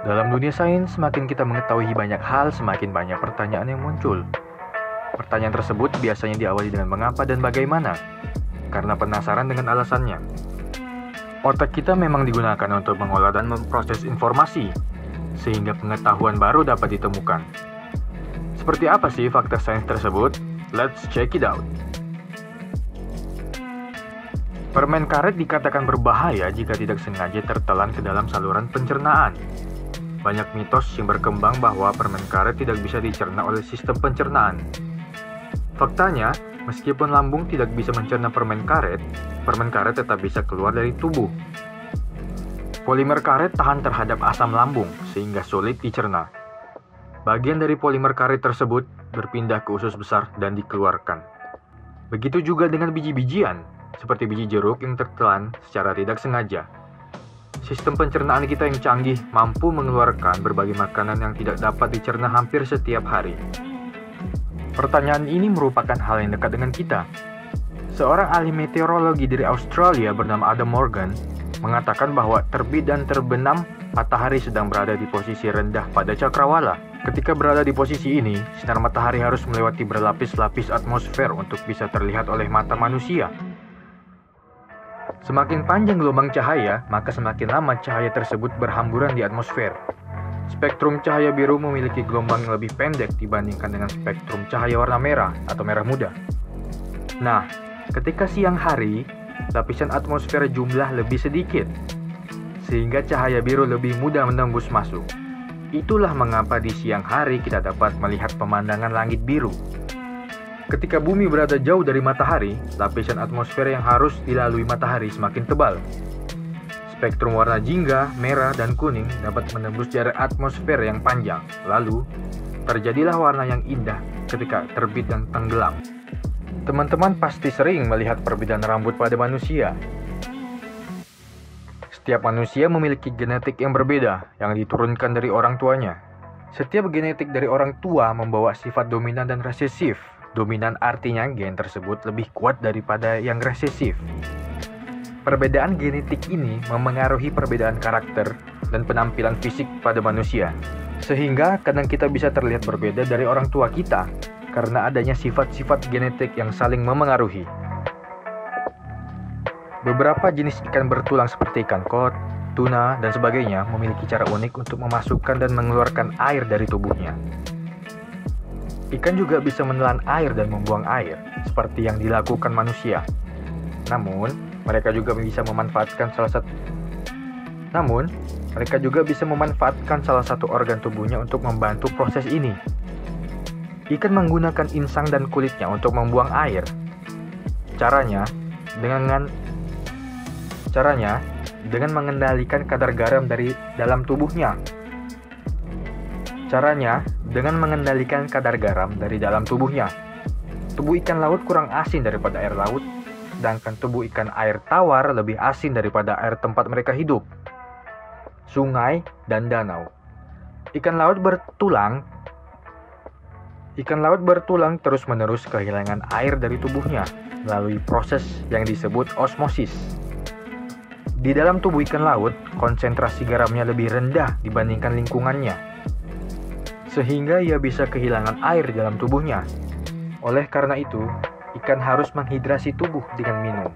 Dalam dunia sains, semakin kita mengetahui banyak hal, semakin banyak pertanyaan yang muncul. Pertanyaan tersebut biasanya diawali dengan mengapa dan bagaimana, karena penasaran dengan alasannya. Otak kita memang digunakan untuk mengolah dan memproses informasi, sehingga pengetahuan baru dapat ditemukan. Seperti apa sih fakta sains tersebut? Let's check it out. Permen karet dikatakan berbahaya jika tidak sengaja tertelan ke dalam saluran pencernaan. Banyak mitos yang berkembang bahwa permen karet tidak bisa dicerna oleh sistem pencernaan. Faktanya, meskipun lambung tidak bisa mencerna permen karet tetap bisa keluar dari tubuh. Polimer karet tahan terhadap asam lambung, sehingga sulit dicerna. Bagian dari polimer karet tersebut berpindah ke usus besar dan dikeluarkan. Begitu juga dengan biji-bijian, seperti biji jeruk yang tertelan secara tidak sengaja. Sistem pencernaan kita yang canggih mampu mengeluarkan berbagai makanan yang tidak dapat dicerna hampir setiap hari. Pertanyaan ini merupakan hal yang dekat dengan kita. Seorang ahli meteorologi dari Australia bernama Adam Morgan mengatakan bahwa terbit dan terbenam matahari sedang berada di posisi rendah pada cakrawala. Ketika berada di posisi ini, sinar matahari harus melewati berlapis-lapis atmosfer untuk bisa terlihat oleh mata manusia. Semakin panjang gelombang cahaya, maka semakin lama cahaya tersebut berhamburan di atmosfer. Spektrum cahaya biru memiliki gelombang yang lebih pendek dibandingkan dengan spektrum cahaya warna merah atau merah muda. Nah, ketika siang hari, lapisan atmosfer jumlah lebih sedikit, sehingga cahaya biru lebih mudah menembus masuk. Itulah mengapa di siang hari kita dapat melihat pemandangan langit biru. Ketika bumi berada jauh dari matahari, lapisan atmosfer yang harus dilalui matahari semakin tebal. Spektrum warna jingga, merah, dan kuning dapat menembus jarak atmosfer yang panjang. Lalu, terjadilah warna yang indah ketika terbit dan tenggelam. Teman-teman pasti sering melihat perbedaan rambut pada manusia. Setiap manusia memiliki genetik yang berbeda yang diturunkan dari orang tuanya. Setiap genetik dari orang tua membawa sifat dominan dan resesif. Dominan artinya gen tersebut lebih kuat daripada yang resesif. Perbedaan genetik ini memengaruhi perbedaan karakter dan penampilan fisik pada manusia. Sehingga kadang kita bisa terlihat berbeda dari orang tua kita karena adanya sifat-sifat genetik yang saling memengaruhi. Beberapa jenis ikan bertulang seperti ikan kod, tuna, dan sebagainya memiliki cara unik untuk memasukkan dan mengeluarkan air dari tubuhnya. Ikan juga bisa menelan air dan membuang air, seperti yang dilakukan manusia. Namun, mereka juga bisa memanfaatkan salah satu organ tubuhnya untuk membantu proses ini. Ikan menggunakan insang dan kulitnya untuk membuang air. Caranya dengan mengendalikan kadar garam dari dalam tubuhnya. Tubuh ikan laut kurang asin daripada air laut, sedangkan tubuh ikan air tawar lebih asin daripada air tempat mereka hidup, sungai dan danau. Ikan laut bertulang terus-menerus kehilangan air dari tubuhnya melalui proses yang disebut osmosis. Di dalam tubuh ikan laut, konsentrasi garamnya lebih rendah dibandingkan lingkungannya, sehingga ia bisa kehilangan air di dalam tubuhnya. Oleh karena itu, ikan harus menghidrasi tubuh dengan minum.